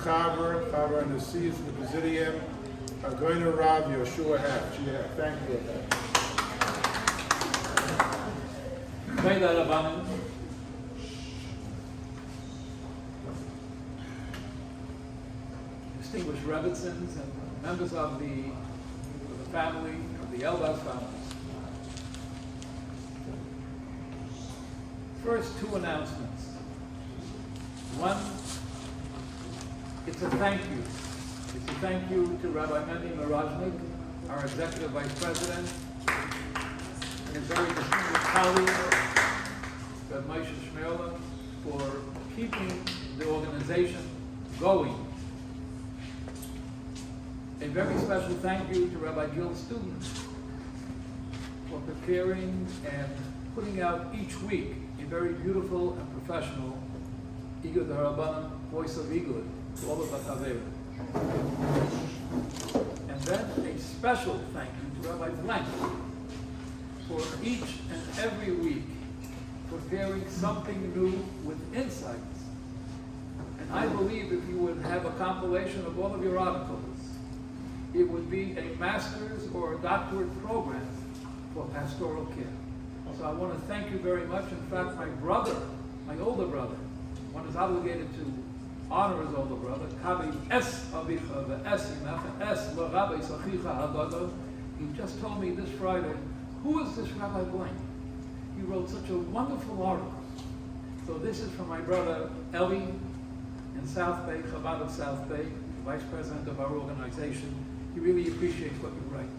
Chaver and the seeds of the Presidium are going to Rav Yehoshua Hatch. Yeah, thank you. HaRabbonim, distinguished Rebbitzins and members of the family, of the Elbaz family. First, two announcements. One, it's a thank you. It's a thank you to Rabbi Mendy Mirajnik, our Executive Vice President, and his very distinguished colleague, Rabbi Moshe Shmerla, for keeping the organization going. A very special thank you to Rabbi Gil Student for preparing and putting out each week a very beautiful and professional Igud HaRabbonim, Voice of Igud, to all of us Haver. And then a special thank you to Rabbi Blank for each and every week preparing something new with insights. And I believe if you would have a compilation of all of your articles, it would be a master's or a doctorate program for pastoral care. So I want to thank you very much. In fact, my brother, my older brother, one is obligated to honor his older brother, Kabi Es Avicha Ve'es Imecha Es L'Rabbi Sachicha Haggadol. He just told me this Friday, who is this Rabbi Blank? He wrote such a wonderful article. So this is from my brother Eli in South Bay, Chabad of South Bay, the vice president of our organization. He really appreciates what you write.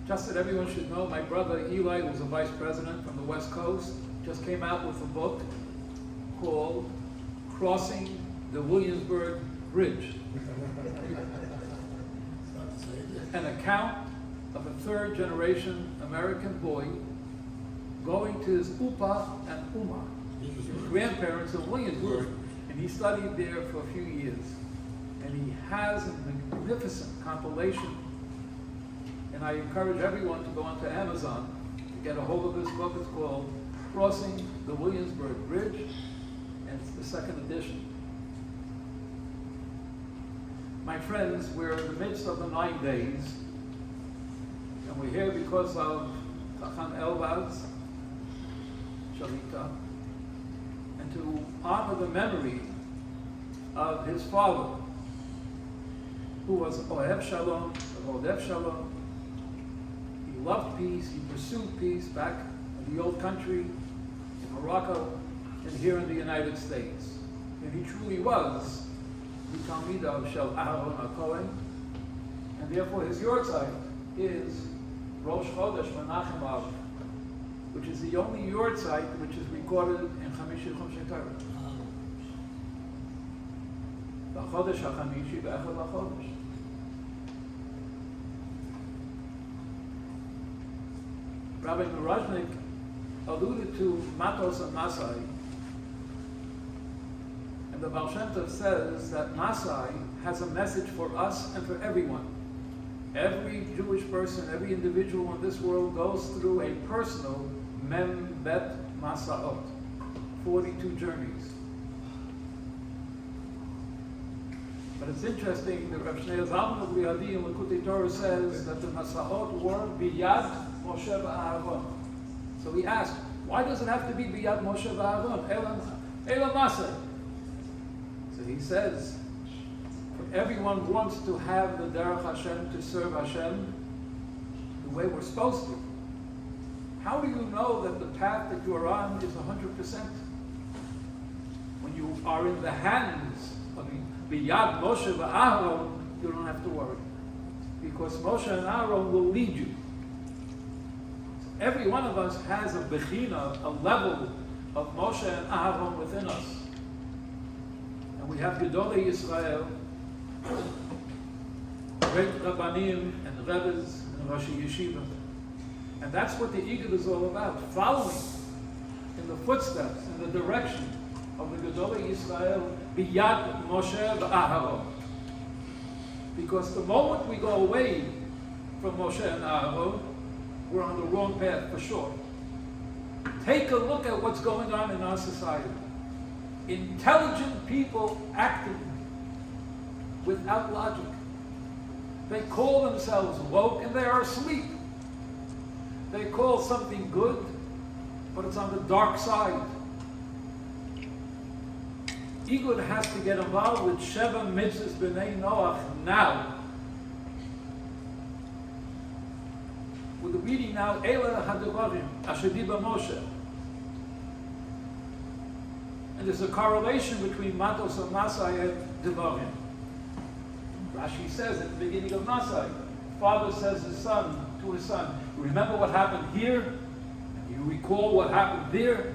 Just that everyone should know, my brother Eli, who's a vice president from the West Coast, just came out with a book called Crossing the Williamsburg Bridge. An account of a third generation American boy going to his Upa and Uma, his grandparents in Williamsburg, and he studied there for a few years. And he has a magnificent compilation. And I encourage everyone to go onto Amazon to get a hold of this book. It's called Crossing the Williamsburg Bridge, and it's the second edition. My friends, we're in the midst of the 9 days, and we're here because of Chacham Elbaz Shalita, and to honor the memory of his father, who was Ohev Shalom, Ohev Shalom. He loved peace, he pursued peace back in the old country, in Morocco, and here in the United States. And he truly was the Talmid of Shel Aharon HaKohen, and therefore his yortzeit is Rosh Chodesh Menachem Av, which is the only yortzeit which is recorded in Chamishi Chumshei Torah. B'chodesh HaChamishi B'echad HaChodesh. Rabbi Mirajnik alluded to Matos and Masai, and the Baal Shem Tov says that Masai has a message for us and for everyone. Every Jewish person, every individual in this world goes through a personal Mem Bet Masaot, 42 journeys. But it's interesting that Rav Shneur Zalman of Liadi in Likutei Torah says that the Masaot were Biyad Moshe v'Aaron. So we ask, why does it have to be Biyad Moshe v'Aaron? Elam Masay. So he says, everyone wants to have the Derech Hashem, to serve Hashem the way we're supposed to. How do you know that the path that you are on is 100%? When you are in the hands of Biyad Moshe v'Aaron, you don't have to worry. Because Moshe and Aaron will lead you. Every one of us has a bechina, a level of Moshe and Aaron within us. And we have Gedolei Yisrael, great Rabbanim and Rebbes and Rosh Yeshiva. And that's what the Igud is all about, following in the footsteps, in the direction of the Gedolei Yisrael, Biyad Moshe v'Aaron. Because the moment we go away from Moshe and Aaron, we're on the wrong path for sure. Take a look at what's going on in our society. Intelligent people acting without logic. They call themselves woke and they are asleep. They call something good, but it's on the dark side. Igud has to get involved with Sheva Mitzvahs B'nai Noach now. We're reading now Eila HaDevarim Asher Diba Moshe. And there's a correlation between Matos and Masai and Devarim. Rashi says at the beginning of Masai, father says to his son, remember what happened here? You recall what happened there?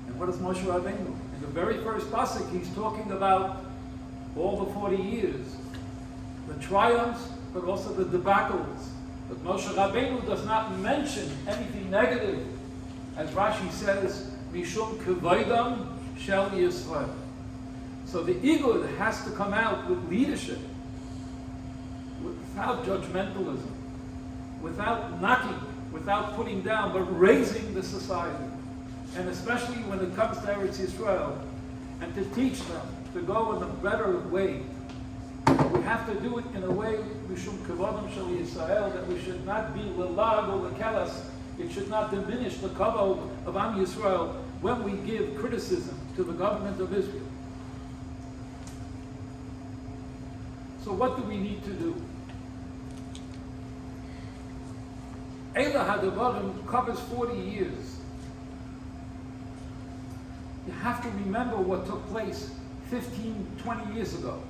And what does Moshe Rabbeinu? In the very first pasuk, he's talking about all the 40 years, the triumphs, but also the debacles. But Moshe Rabbeinu does not mention anything negative, as Rashi says, Mishum Kevaydam Shel Yisrael. So the Igud has to come out with leadership, without judgmentalism, without knocking, without putting down, but raising the society. And especially when it comes to Eretz Yisrael, and to teach them to go in a better way. We have to do it in a way, Mishum Kavod Shel Yisrael, that we should not be lelag or lekelas. It should not diminish the kavod of Am Yisrael when we give criticism to the government of Israel. So what do we need to do? Eila HaDevarim covers 40 years. You have to remember what took place 15, 20 years ago.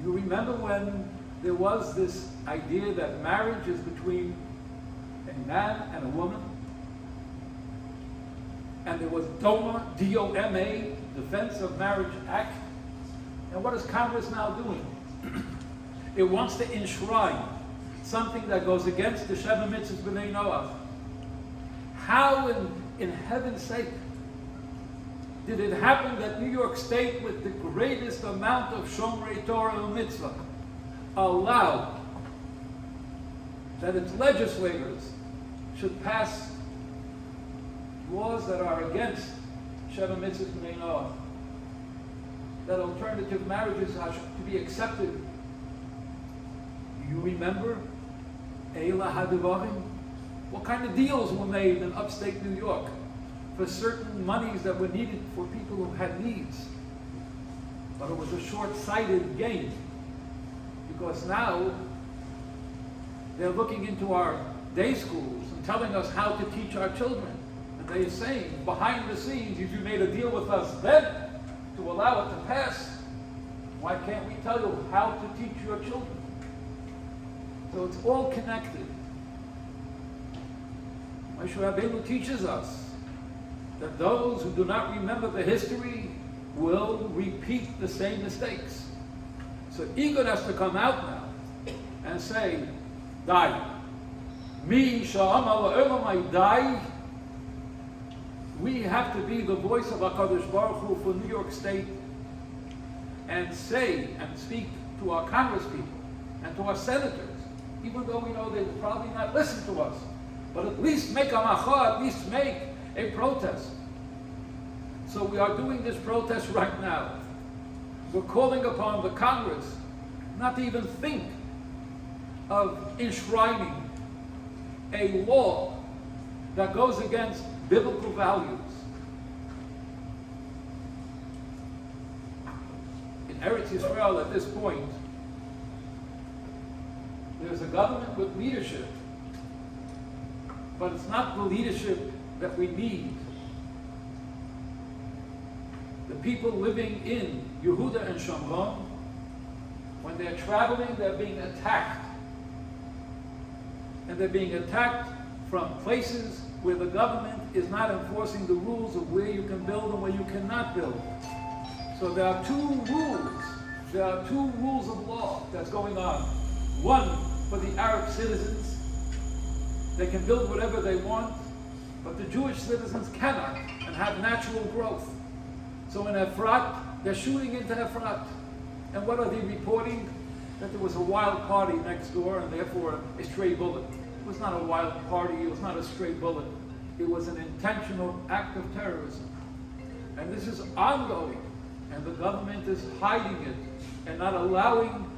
You remember when there was this idea that marriage is between a man and a woman? And there was DOMA, D-O-M-A, Defense of Marriage Act. And what is Congress now doing? It wants to enshrine something that goes against the Sheva Mitzvahs B'nai Noach. How in heaven's sake did it happen that New York State, with the greatest amount of Shomrei Torah and Mitzvah, allowed that its legislators should pass laws that are against Sheva Mitzvahs B'nai Noach, that alternative marriages are to be accepted? Do you remember Eila HaDevarim? What kind of deals were made in upstate New York for certain monies that were needed for people who had needs? But it was a short-sighted game, because now they're looking into our day schools and telling us how to teach our children. And they're saying, behind the scenes, if you made a deal with us then to allow it to pass, why can't we tell you how to teach your children? So it's all connected. Moshe Rabbeinu teaches us that those who do not remember the history will repeat the same mistakes. So Igud has to come out now and say, "Die." Mi sha'ama la'olamai die. We have to be the voice of HaKadosh Baruch Hu for New York State, and say and speak to our Congress people and to our senators, even though we know they will probably not listen to us, but at least make a macha, at least make a protest. So we are doing this protest right now. We're calling upon the Congress not to even think of enshrining a law that goes against biblical values. In Eretz Yisrael at this point, there's a government with leadership, but it's not the leadership that we need. The people living in Yehuda and Shomron, when they're traveling, they're being attacked. And they're being attacked from places where the government is not enforcing the rules of where you can build and where you cannot build. So there are two rules. There are two rules of law that's going on. One for the Arab citizens. They can build whatever they want, but the Jewish citizens cannot and have natural growth. So in Efrat, they're shooting into Efrat. And what are they reporting? That there was a wild party next door and therefore a stray bullet. It was not a wild party, it was not a stray bullet. it was an intentional act of terrorism. And this is ongoing, and the government is hiding it and not allowing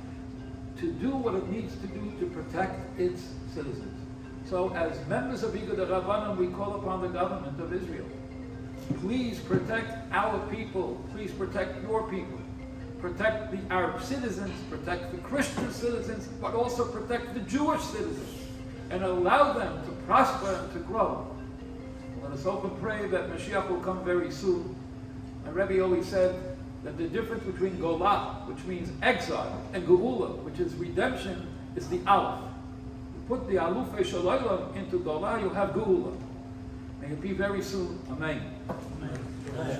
to do what it needs to do to protect its citizens. So as members of Igud HaRabbonim, we call upon the government of Israel. Please protect our people. Please protect your people. Protect the Arab citizens, protect the Christian citizens, but also protect the Jewish citizens and allow them to prosper and to grow. Let us hope and pray that Mashiach will come very soon. My Rebbe always said that the difference between Golah, which means exile, and Geula, which is redemption, is the Aleph. You put the Alufei Shalaylam into Golah, you have Geula. May it be very soon. Amen. Amen.